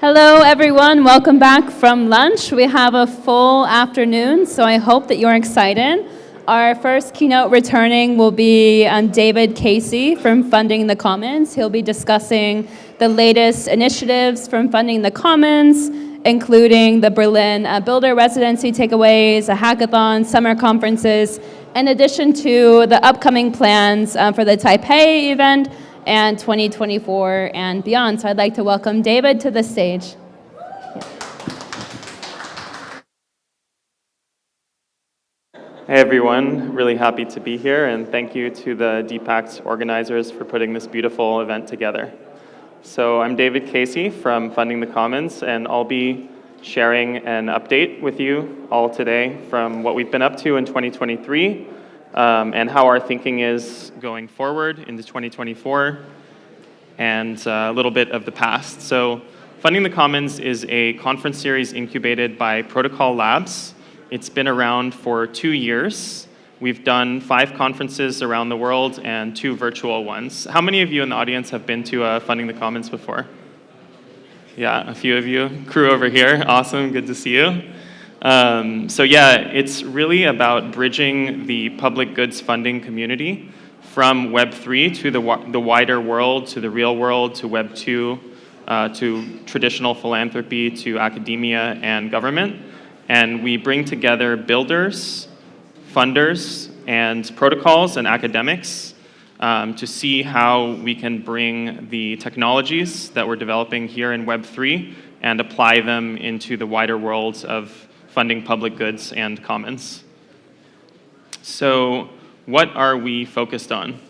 Hello, everyone. Welcome back from lunch. We have a full afternoon, so I hope that you're excited. Our first keynote returning will be David Casey from Funding the Commons. He'll be discussing the latest initiatives from Funding the Commons, including the Berlin Builder Residency takeaways, a hackathon, summer conferences, in addition to the upcoming plans for the Taipei event and 2024 and beyond. So I'd like to welcome David to the stage. Hey everyone, really happy to be here, and thank you to the pact organizers for putting this beautiful event together. So I'm David Casey from Funding the Commons, and I'll be sharing an update with you all today from what we've been up to in 2023, and how our thinking is going forward into 2024, and a little bit of the past. So Funding the Commons is a conference series incubated by Protocol Labs. It's been around for 2 years. We've done 5 conferences around the world and 2 virtual ones. How many of you in the audience have been to Funding the Commons before? Yeah, a few of you. Crew over here, awesome, good to see you. So yeah, it's really about bridging the public goods funding community from Web3 to the wider world, to the real world, to Web2, to traditional philanthropy, to academia and government. And we bring together builders, funders, and protocols and academics to see how we can bring the technologies that we're developing here in Web3 and apply them into the wider worlds of funding public goods and commons. So what are we focused on?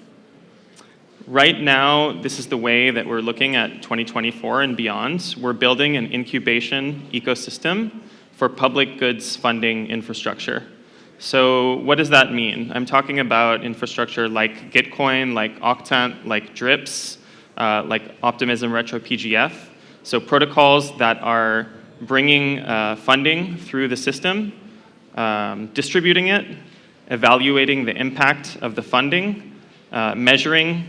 Right now, this is the way that we're looking at 2024 and beyond. We're building an incubation ecosystem for public goods funding infrastructure. So what does that mean? I'm talking about infrastructure like Gitcoin, like Octant, like DRIPS, like Optimism Retro PGF. So protocols that are bringing funding through the system, distributing it, evaluating the impact of the funding, measuring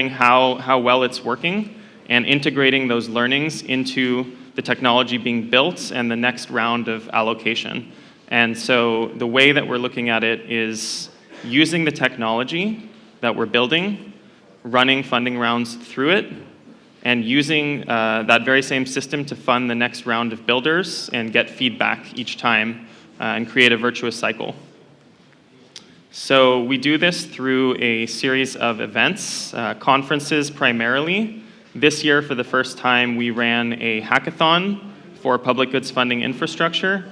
how well it's working, and integrating those learnings into the technology being built and the next round of allocation. And so the way that we're looking at it is using the technology that we're building, running funding rounds through it, and using that very same system to fund the next round of builders and get feedback each time and create a virtuous cycle. So we do this through a series of events, conferences primarily. This year, for the first time, we ran a hackathon for public goods funding infrastructure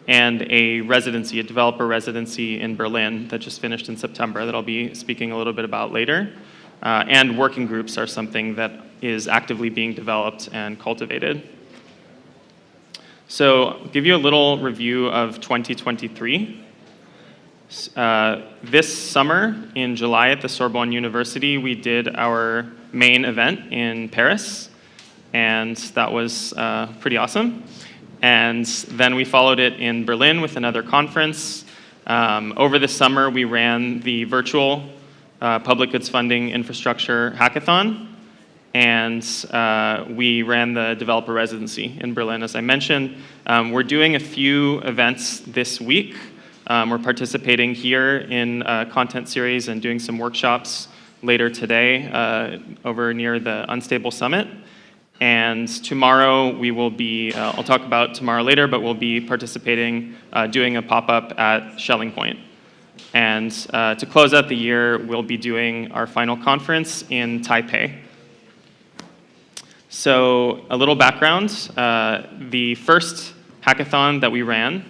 and a residency, a developer residency in Berlin that just finished in September that I'll be speaking a little bit about later. And working groups are something that is actively being developed and cultivated. So I'll give you a little review of 2023. This summer, in July at the Sorbonne University, we did our main event in Paris, and that was pretty awesome. And then we followed it in Berlin with another conference. Over the summer, we ran the virtual public goods funding infrastructure hackathon, and we ran the developer residency in Berlin, as I mentioned. We're doing a few events this week. We're participating here in a content series and doing some workshops later today over near the Unstable Summit. And tomorrow we will be, I'll talk about tomorrow later, but we'll be participating, doing a pop-up at Schelling Point. And to close out the year, we'll be doing our final conference in Taipei. So a little background, the first hackathon that we ran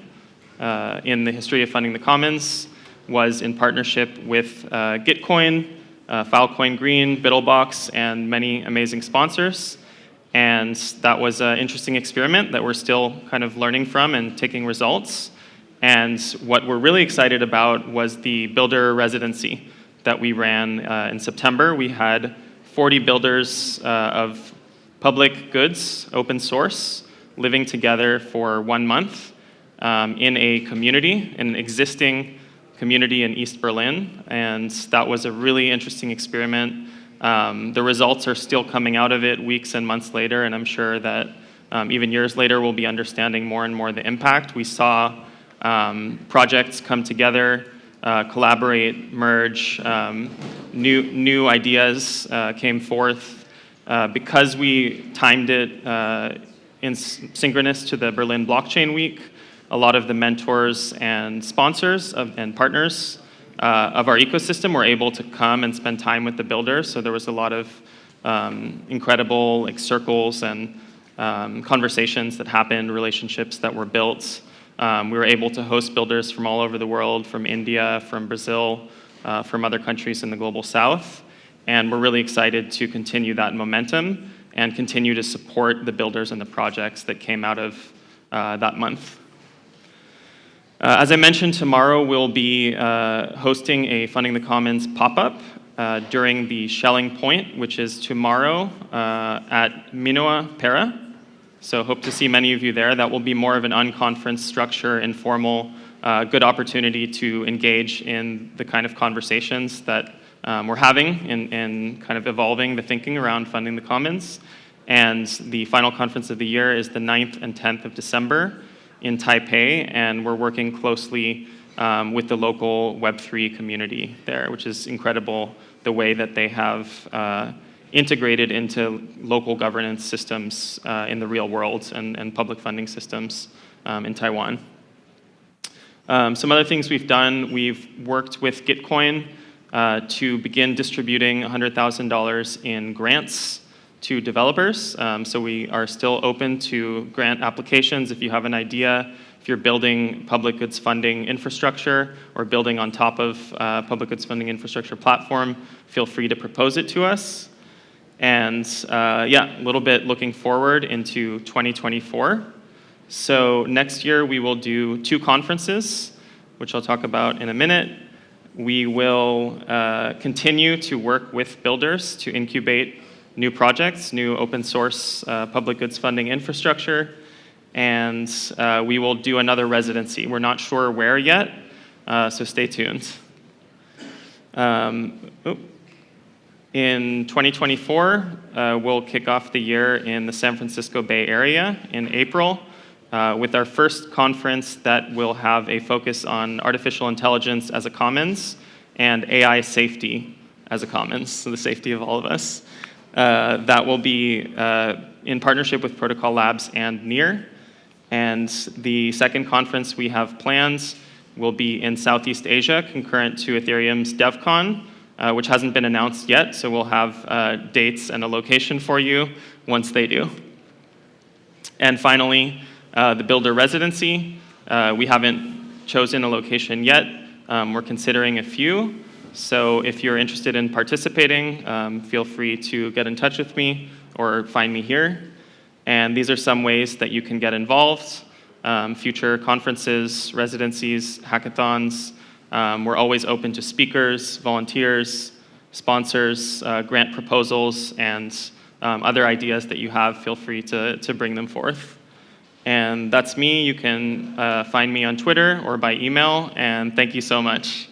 in the history of Funding the Commons was in partnership with Gitcoin, Filecoin Green, Bittlebox, and many amazing sponsors. And that was an interesting experiment that we're still kind of learning from and taking results. And what we're really excited about was the builder residency that we ran in September. We had 40 builders of public goods, open source, living together for 1 month in a community, an existing community in East Berlin. And that was a really interesting experiment. The results are still coming out of it weeks and months later, and I'm sure that even years later, we'll be understanding more and more the impact. We saw projects come together, collaborate, merge, new ideas came forth. Because we timed it in synchronous to the Berlin Blockchain Week, a lot of the mentors and sponsors and partners of our ecosystem were able to come and spend time with the builders. So there was a lot of incredible circles and conversations that happened, relationships that were built. We were able to host builders from all over the world, from India, from Brazil, from other countries in the global south. And we're really excited to continue that momentum and continue to support the builders and the projects that came out of that month. As I mentioned, tomorrow we'll be hosting a Funding the Commons pop-up during the Shelling Point, which is tomorrow at Minoa Pera. So hope to see many of you there. That will be more of an unconference structure, informal, good opportunity to engage in the kind of conversations that we're having in kind of evolving the thinking around funding the commons. And the final conference of the year is the 9th and 10th of December in Taipei, and we're working closely with the local Web3 community there, which is incredible, the way that they have integrated into local governance systems in the real world and public funding systems in Taiwan. Some other things we've done, we've worked with Gitcoin to begin distributing $100,000 in grants to developers. So we are still open to grant applications. If you have an idea, if you're building public goods funding infrastructure or building on top of public goods funding infrastructure platform, feel free to propose it to us. And yeah, a little bit looking forward into 2024. So next year we will do 2 conferences, which I'll talk about in a minute. We will continue to work with builders to incubate new projects, new open source public goods funding infrastructure, and we will do another residency. We're not sure where yet, so stay tuned. In 2024, we'll kick off the year in the San Francisco Bay Area in April with our first conference that will have a focus on artificial intelligence as a commons and AI safety as a commons, so the safety of all of us. That will be in partnership with Protocol Labs and NEAR. And the second conference we have planned will be in Southeast Asia, concurrent to Ethereum's DevCon, which hasn't been announced yet, so we'll have dates and a location for you once they do. And finally, the Builder Residency. We haven't chosen a location yet. We're considering a few. So if you're interested in participating, feel free to get in touch with me or find me here. And these are some ways that you can get involved. Future conferences, residencies, hackathons. We're always open to speakers, volunteers, sponsors, grant proposals, and other ideas that you have. Feel free to bring them forth. And that's me. You can find me on Twitter or by email, and thank you so much.